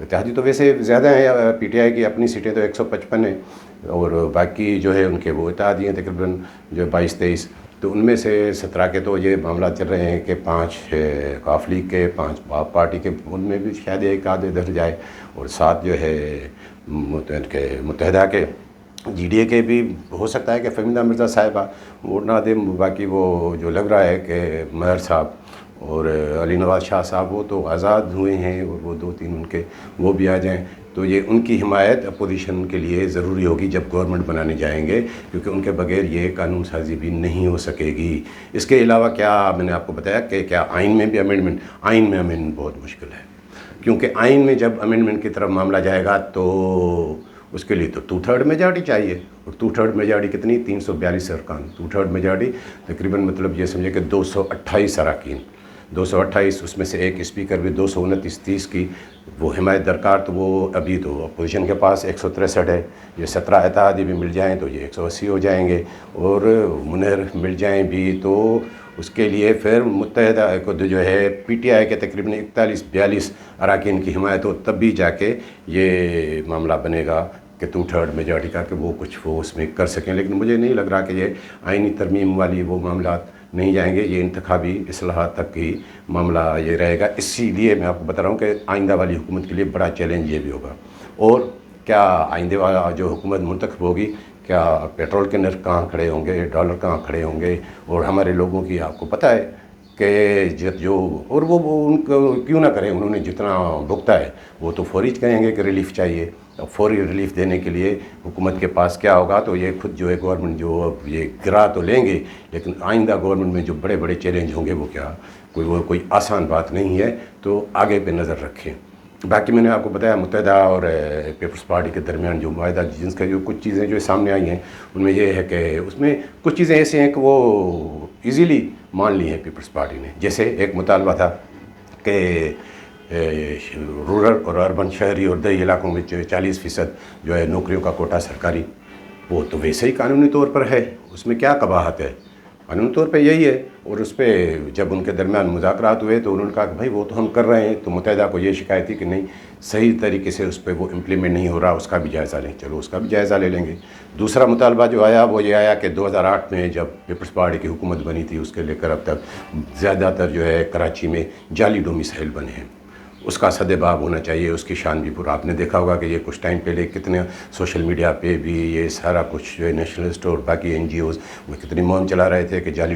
اتحادی تو ویسے زیادہ ہیں، پی ٹی آئی کی اپنی سیٹیں تو 155 ہیں، اور باقی جو ہے ان کے وہ اتحادی ہیں تقریباً جو 22-23، تو ان میں سے 17 کے تو یہ معاملات چل رہے ہیں کہ 5 کاف لیگ کے، 5 باپ پارٹی کے، ان میں بھی شاید ایک آدھے ادھر جائے، اور 7 جو ہے متحدہ کے، جی ڈی اے کے بھی ہو سکتا ہے کہ فہمیدہ مرزا صاحبہ ووٹ نہ دیں، باقی وہ جو لگ رہا ہے کہ مہر صاحب اور علی نواز شاہ صاحب وہ تو آزاد ہوئے ہیں، اور وہ 2-3 ان کے وہ بھی آ جائیں، تو یہ ان کی حمایت اپوزیشن کے لیے ضروری ہوگی جب گورنمنٹ بنانے جائیں گے، کیونکہ ان کے بغیر یہ قانون سازی بھی نہیں ہو سکے گی۔ اس کے علاوہ کیا میں نے آپ کو بتایا کہ کیا آئین میں بھی امینڈمنٹ، آئین میں امینڈمنٹ بہت مشکل ہے، کیونکہ آئین میں جب امینڈمنٹ کی طرف معاملہ جائے گا تو اس کے لیے تو 2/3 میجارٹی چاہیے، اور 2/3 میجارٹی کتنی؟ 342 ارکان، 2/3 میجارٹی تقریباً مطلب یہ سمجھے کہ 228 اراکین، 228، اس میں سے ایک اسپیکر بھی 229-30 کی وہ حمایت درکار، تو وہ ابھی تو اپوزیشن کے پاس 163 ہے، یہ 17 اتحادی بھی مل جائیں تو یہ 180 ہو جائیں گے، اور منیر مل جائیں بھی تو اس کے لیے پھر متحدہ کو جو ہے پی ٹی آئی کے تقریباً 41-42 اراکین کی حمایت ہو، تب بھی جا کے یہ معاملہ بنے گا کہ 2/3 میجارٹی کا، کہ وہ کچھ وہ اس میں کر سکیں، لیکن مجھے نہیں لگ رہا کہ یہ آئینی ترمیم والی وہ معاملات نہیں جائیں گے، یہ انتخابی اصلاحات تک کی معاملہ یہ رہے گا۔ اسی لیے میں آپ کو بتا رہا ہوں کہ آئندہ والی حکومت کے لیے بڑا چیلنج یہ بھی ہوگا، اور کیا آئندہ والا جو حکومت منتخب ہوگی، کیا پیٹرول کے نرخ کہاں کھڑے ہوں گے، ڈالر کہاں کھڑے ہوں گے، اور ہمارے لوگوں کی آپ کو پتہ ہے کہ جو اور وہ ان کو کیوں نہ کریں، انہوں نے جتنا بھگتا ہے وہ تو فوری کہیں گے کہ ریلیف چاہیے، اب فوری ریلیف دینے کے لیے حکومت کے پاس کیا ہوگا، تو یہ خود جو ہے گورنمنٹ جو اب یہ گرا تو لیں گے، لیکن آئندہ گورنمنٹ میں جو بڑے بڑے چیلنج ہوں گے وہ کیا کوئی آسان بات نہیں ہے، تو آگے پہ نظر رکھیں۔ باقی میں نے آپ کو بتایا متحدہ اور پیپلز پارٹی کے درمیان جو معاہدہ جنس کا جو کچھ چیزیں جو سامنے آئی ہیں، ان میں یہ ہے کہ اس میں کچھ چیزیں ایسی ہیں کہ وہ ایزیلی مان لی ہیں پیپلز پارٹی نے، جیسے ایک مطالبہ تھا کہ رورل اور اربن شہری اور دیہی علاقوں میں 40% جو ہے نوکریوں کا کوٹا سرکاری، وہ تو ویسے ہی قانونی طور پر ہے، اس میں کیا قباحت ہے، قانونی طور پہ یہی ہے، اور اس پہ جب ان کے درمیان مذاکرات ہوئے تو انہوں نے کہا کہ بھائی وہ تو ہم کر رہے ہیں، تو متحدہ کو یہ شکایت تھی کہ نہیں صحیح طریقے سے اس پہ وہ امپلیمنٹ نہیں ہو رہا، اس کا بھی جائزہ لیں، چلو اس کا بھی جائزہ لے لیں گے۔ دوسرا مطالبہ جو آیا وہ یہ آیا کہ 2008 میں جب پیپلز پارٹی کی حکومت بنی تھی، اس کے لے کر اب تک زیادہ تر جو ہے کراچی میں جعلی ڈومیسائل بنے ہیں، اس کا سد باب ہونا چاہیے، اس کی شان بھی پورا۔ آپ نے دیکھا ہوگا کہ یہ کچھ ٹائم پہلے کتنے سوشل میڈیا پہ بھی یہ سارا کچھ جو ہے نیشنلسٹ اور باقی این جی اوز وہ کتنی مہم چلا رہے تھے کہ جعلی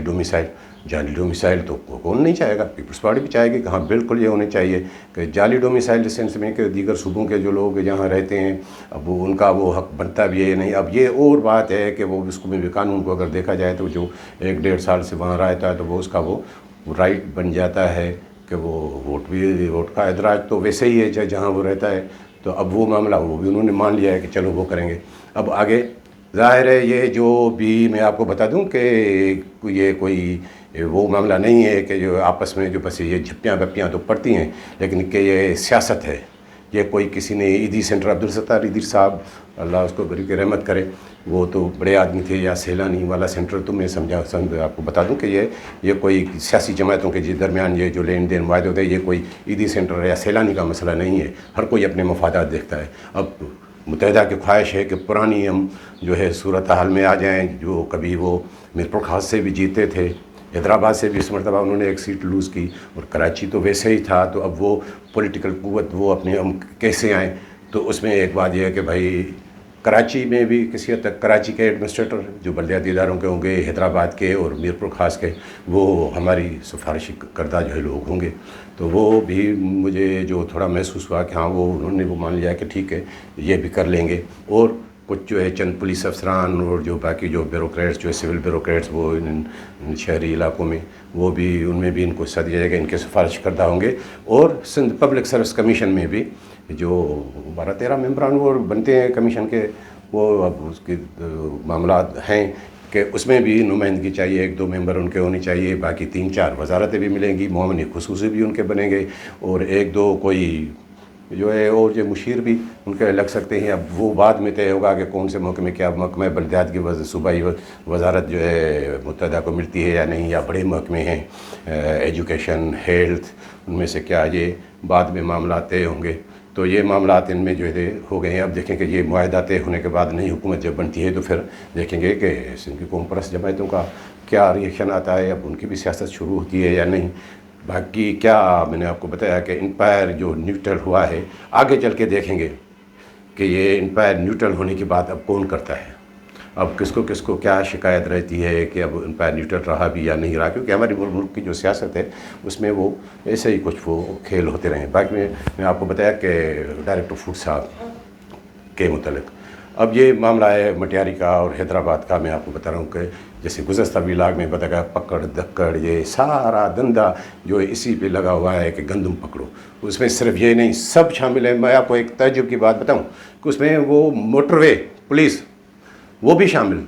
ڈومیسائل تو کون نہیں چاہے گا، پیپلز پارٹی بھی چاہے گی کہ ہاں بالکل یہ ہونے چاہیے کہ جعلی ڈومیسائل اس سینس میں کہ دیگر صوبوں کے جو لوگ یہاں رہتے ہیں اب وہ ان کا وہ حق بنتا بھی ہے یا نہیں۔ اب یہ اور بات ہے کہ وہ اس کو بھی قانون کو اگر دیکھا جائے تو جو 1-1.5 سال سے وہاں رہتا ہے تو وہ اس کا وہ رائٹ بن جاتا ہے کہ وہ ووٹ کا ادراج تو ویسے ہی ہے جہاں وہ رہتا ہے، تو اب وہ معاملہ وہ بھی انہوں نے مان لیا ہے کہ چلو وہ کریں گے۔ اب آگے ظاہر ہے یہ جو بھی میں آپ کو بتا دوں کہ یہ کوئی وہ معاملہ نہیں ہے کہ جو آپس میں جو بس یہ جھپیاں بپیاں تو پڑتی ہیں، لیکن کہ یہ سیاست ہے، یہ کوئی کسی نے ایدھی سینٹر عبدالستار ایدھی صاحب اللہ اس کو بری کی رحمت کرے، وہ تو بڑے آدمی تھے، یا سیلانی والا سینٹر تو میں آپ کو بتا دوں کہ یہ کوئی سیاسی جماعتوں کے درمیان یہ جو لین دین معاہدے ہوتے ہیں، یہ کوئی ایدھی سینٹر یا سیلانی کا مسئلہ نہیں ہے، ہر کوئی اپنے مفادات دیکھتا ہے۔ اب متحدہ کی خواہش ہے کہ پرانی ہم جو ہے صورتحال میں آ جائیں، جو کبھی وہ میرپور خاص سے بھی جیتے تھے، حیدرآباد سے بھی اس مرتبہ انہوں نے ایک سیٹ لوز کی، اور کراچی تو ویسے ہی تھا، تو اب وہ پولیٹیکل قوت وہ اپنے ہم کیسے آئیں، تو اس میں ایک بات یہ ہے کہ بھائی کراچی میں بھی کسی حد تک کراچی کے ایڈمنسٹریٹر جو بلدیاتی اداروں کے ہوں گے، حیدرآباد کے اور میرپور خاص کے، وہ ہماری سفارشی کردہ جو ہے لوگ ہوں گے، تو وہ بھی مجھے جو تھوڑا محسوس ہوا کہ ہاں وہ انہوں نے وہ مان لیا کہ ٹھیک ہے یہ بھی کر لیں گے، اور کچھ جو ہے چند پولیس افسران اور جو باقی جو بیوروکریٹس جو ہے سول بیوروکریٹس وہ ان شہری علاقوں میں وہ بھی ان میں بھی ان کو حصہ دیا جائے گا، ان کے سفارش کردہ ہوں گے، اور سندھ پبلک سروس کمیشن میں بھی جو 12-13 ممبران وہ بنتے ہیں کمیشن کے، وہ اب اس کے معاملات ہیں کہ اس میں بھی نمائندگی چاہیے، 1-2 ممبر ان کے ہونے چاہیے، باقی 3-4 وزارتیں بھی ملیں گی، معاون خصوصی بھی ان کے بنیں گے، اور 1-2 کوئی جو ہے اور جو مشیر بھی ان کے لگ سکتے ہیں۔ اب وہ بعد میں طے ہوگا کہ کون سے محکمے کیا محکمہ بلدیات کی صوبائی وزارت جو ہے متحدہ کو ملتی ہے یا نہیں، یا بڑے محکمے ہیں ایجوکیشن، ہیلتھ، ان میں سے کیا یہ بعد میں معاملات طے ہوں گے۔ تو یہ معاملات ان میں جو ہے ہو گئے ہیں. اب دیکھیں کہ یہ معاہدہ طے ہونے کے بعد نئی حکومت جب بنتی ہے تو پھر دیکھیں گے کہ سندھ کی قوم پرست جماعتوں کا کیا ریئیکشن آتا ہے، اب ان کی بھی سیاست شروع ہوتی ہے یا نہیں. باقی کیا میں نے آپ کو بتایا کہ امپائر جو نیوٹرل ہوا ہے، آگے چل کے دیکھیں گے کہ یہ امپائر نیوٹرل ہونے کی بات اب کون کرتا ہے، اب کس کو کیا شکایت رہتی ہے کہ اب امپائر نیوٹرل رہا بھی یا نہیں رہا، کیونکہ ہمارے ملک کی جو سیاست ہے اس میں وہ ایسے ہی کچھ وہ کھیل ہوتے رہے. باقی میں آپ کو بتایا کہ ڈائریکٹر فوڈ صاحب کے متعلق اب یہ معاملہ ہے مٹیاری کا اور حیدرآباد کا. میں آپ کو بتا رہا ہوں کہ جیسے گزشتہ ویلاگ میں بتایا پکڑ دکڑ یہ سارا دندہ جو اسی پہ لگا ہوا ہے کہ گندم پکڑو، اس میں صرف یہ نہیں سب شامل ہے. میں آپ کو ایک تعجب کی بات بتاؤں کہ اس میں وہ موٹر وے پولیس وہ بھی شامل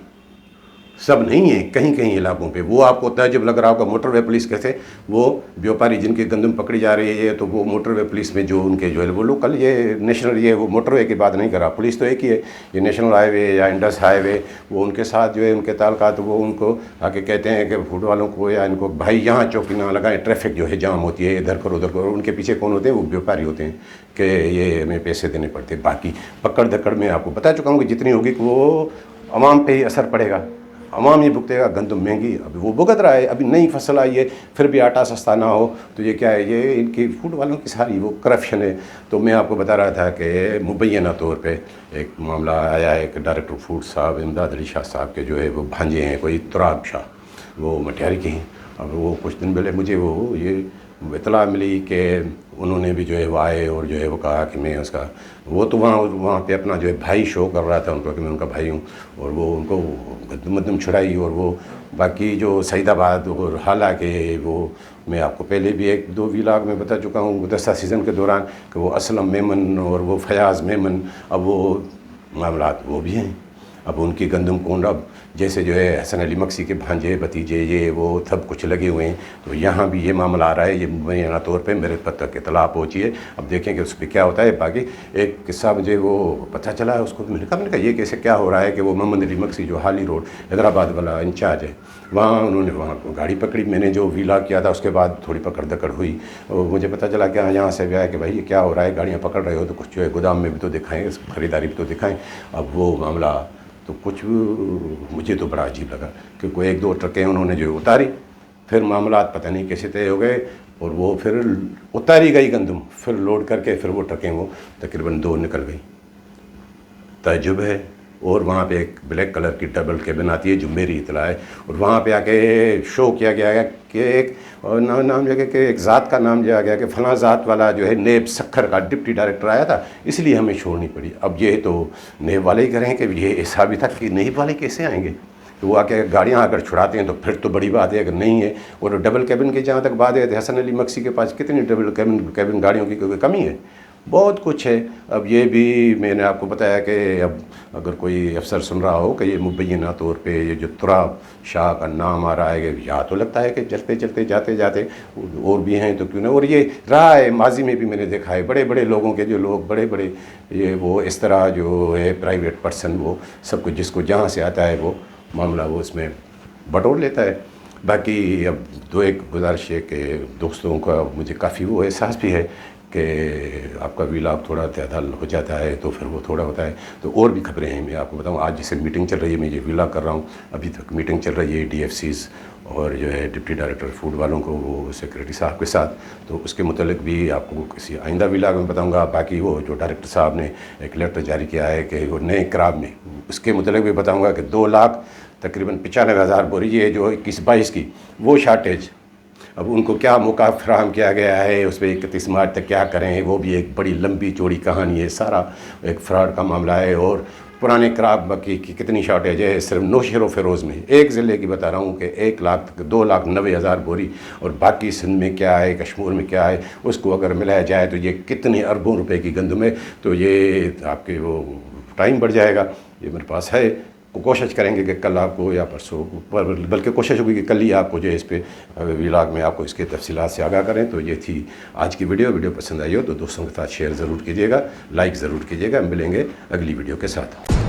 سب نہیں ہیں. کہیں کہیں علاقوں پہ وہ آپ کو تعجب لگ رہا ہوگا موٹر وے پولیس کیسے، وہ بیوپاری جن کی گندم پکڑی جا رہی ہے تو وہ موٹر وے پولیس میں جو ان کے جو ہے وہ لوکل یہ نیشنل یہ وہ موٹر وے کی بات نہیں کر رہا، پولیس تو ایک ہی ہے. یہ نیشنل ہائی وے یا انڈس ہائی وے وہ ان کے ساتھ جو ہے ان کے تعلقات وہ ان کو آ کے کہتے ہیں کہ فوڈ والوں کو یا ان کو بھائی یہاں چوکی نہ لگائیں، ٹریفک جو ہے جام ہوتی ہے، ادھر کرو ادھر کرو. ان کے پیچھے کون ہوتے ہیں؟ وہ بیوپاری ہوتے ہیں کہ یہ ہمیں پیسے دینے پڑتے. باقی پکڑ دکڑ میں آپ کو بتا چکا ہوں کہ جتنی ہوگی کہ وہ عوام پہ ہی اثر پڑے گا، عوام ہی بھگتے گا. گندم مہنگی ابھی وہ بھگت رہا ہے، ابھی نئی فصل آئی ہے پھر بھی آٹا سستا نہ ہو تو یہ کیا ہے، یہ ان کی فوڈ والوں کی ساری وہ کرپشن ہے. تو میں آپ کو بتا رہا تھا کہ مبینہ طور پہ ایک معاملہ آیا ہے کہ ڈائریکٹر فوڈ صاحب امداد علی شاہ صاحب کے جو ہے وہ بھانجے ہیں، کوئی تراب شاہ وہ مٹیاری کے ہیں. اب وہ کچھ دن پہلے مجھے وہ یہ اطلاع ملی کہ انہوں نے بھی جو ہے وہ آئے اور جو ہے وہ کہا کہ میں اس کا وہ تو وہاں پہ اپنا جو ہے بھائی شو کر رہا تھا ان کو کہ میں ان کا بھائی ہوں، اور وہ ان کو گندم چھڑائی. اور وہ باقی جو سعید آباد اور حالانکہ وہ میں آپ کو پہلے بھی ایک دو ویلاگ میں بتا چکا ہوں گزشتہ سیزن کے دوران کہ وہ اسلم میمن اور وہ فیاض میمن اب وہ معاملات وہ بھی ہیں. اب ان کی گندم کون اب جیسے جو ہے حسن علی مکسی کے بھانجے بھتیجے یہ وہ سب کچھ لگے ہوئے ہیں. تو یہاں بھی یہ معاملہ آ رہا ہے، یہ مبینہ طور پہ میرے تک اطلاع پہنچی ہے. اب دیکھیں کہ اس پہ کیا ہوتا ہے. باقی ایک قصہ مجھے وہ پتہ چلا ہے، اس کو میں نے کہا یہ کیسے کیا ہو رہا ہے کہ وہ محمد علی مکسی جو حالی روڈ حیدرآباد والا انچارج ہے وہاں انہوں نے وہاں گاڑی پکڑی. میں نے جو ویلاگ کیا تھا اس کے بعد تھوڑی پکڑ دکڑ ہوئی اور مجھے پتہ چلا کہ یہاں سے بھی آیا کہ بھائی یہ کیا ہو رہا ہے، گاڑیاں پکڑ رہے ہو تو کچھ جو ہے گودام میں بھی تو دکھائیں، خریداری بھی تو دکھائیں. اب وہ معاملہ تو کچھ مجھے تو بڑا عجیب لگا کہ کوئی ایک دو ٹرکیں انہوں نے جو اتاری، پھر معاملات پتہ نہیں کیسے طے ہو گئے اور وہ پھر اتاری گئی گندم، پھر لوڈ کر کے پھر وہ ٹرکیں وہ تقریباً 2 نکل گئی. تعجب ہے. اور وہاں پہ ایک بلیک کلر کی ڈبل کیبن آتی ہے جو میری اطلاع ہے، اور وہاں پہ آ کے شو کیا گیا ہے کہ ایک نام جگہ کہ ایک ذات کا نام دیا گیا کہ فلاں ذات والا جو ہے نیب سکھر کا ڈپٹی ڈائریکٹر آیا تھا اس لیے ہمیں چھوڑنی پڑی. اب یہ تو نیب والے ہی کریں کہ یہ ایسا بھی تھا کہ نیب والے کیسے آئیں گے، تو وہ آ کے گاڑیاں اگر چھڑاتے ہیں تو پھر تو بڑی بات ہے، اگر نہیں ہے. اور ڈبل کیبن کی جہاں تک بات ہے تو حسن علی مکسی کے پاس کتنی ڈبل کیبن گاڑیوں کی کوئی کمی ہے؟ بہت کچھ ہے. اب یہ بھی میں نے آپ کو بتایا کہ اب اگر کوئی افسر سن رہا ہو کہ یہ مبینہ طور پہ یہ جو تراب شاہ کا نام آ رہا ہے کہ یا تو لگتا ہے کہ چلتے چلتے جاتے جاتے اور بھی ہیں تو کیوں نہ. اور یہ رہا ہے ماضی میں بھی میں نے دیکھا ہے بڑے بڑے لوگوں کے جو لوگ بڑے بڑے یہ وہ اس طرح جو ہے پرائیویٹ پرسن وہ سب کچھ جس کو جہاں سے آتا ہے وہ معاملہ وہ اس میں بٹور لیتا ہے. باقی اب دو ایک گزارش ہے کہ دوستوں کا مجھے کافی وہ احساس بھی ہے کہ آپ کا ویلاگ تھوڑا تعداد ہو جاتا ہے تو پھر وہ تھوڑا ہوتا ہے. تو اور بھی خبریں ہیں میں آپ کو بتاؤں. آج جیسے میٹنگ چل رہی ہے، میں یہ ویلاگ کر رہا ہوں، ابھی تک میٹنگ چل رہی ہے ڈی ایف سیز اور جو ہے ڈپٹی ڈائریکٹر فوڈ والوں کو وہ سیکریٹری صاحب کے ساتھ. تو اس کے متعلق بھی آپ کو کسی آئندہ ویلاگ میں بتاؤں گا. باقی وہ جو ڈائریکٹر صاحب نے ایک لیٹر جاری کیا ہے کہ وہ نئے کراب میں اس کے متعلق بھی بتاؤں گا کہ 2 لاکھ تقریباً 95,000 بوری یہ جو 21-22 کی وہ شارٹیج اب ان کو کیا موقع فراہم کیا گیا ہے، اس پہ 31 مارچ تک کیا کریں، وہ بھی ایک بڑی لمبی چوڑی کہانی ہے. سارا ایک فراڈ کا معاملہ ہے. اور پرانے کراب کی کتنی شارٹیج ہے صرف نوشہر و فیروز میں ایک ضلع کی بتا رہا ہوں کہ 2,90,000 بوری. اور باقی سندھ میں کیا ہے، کشمیر میں کیا ہے، اس کو اگر ملایا جائے تو یہ کتنے اربوں روپے کی گندم ہے. تو یہ آپ کے وہ ٹائم بڑھ جائے گا. یہ میرے پاس ہے، کوشش کریں گے کہ کل آپ کو یا پرسوں بلکہ کوشش ہوگی کہ کل ہی آپ کو جو ہے اس پہ ویلاگ میں آپ کو اس کے تفصیلات سے آگاہ کریں. تو یہ تھی آج کی ویڈیو پسند آئی ہو تو دوستوں کے ساتھ شیئر ضرور کیجیے گا، لائک ضرور کیجیے گا. ملیں گے اگلی ویڈیو کے ساتھ.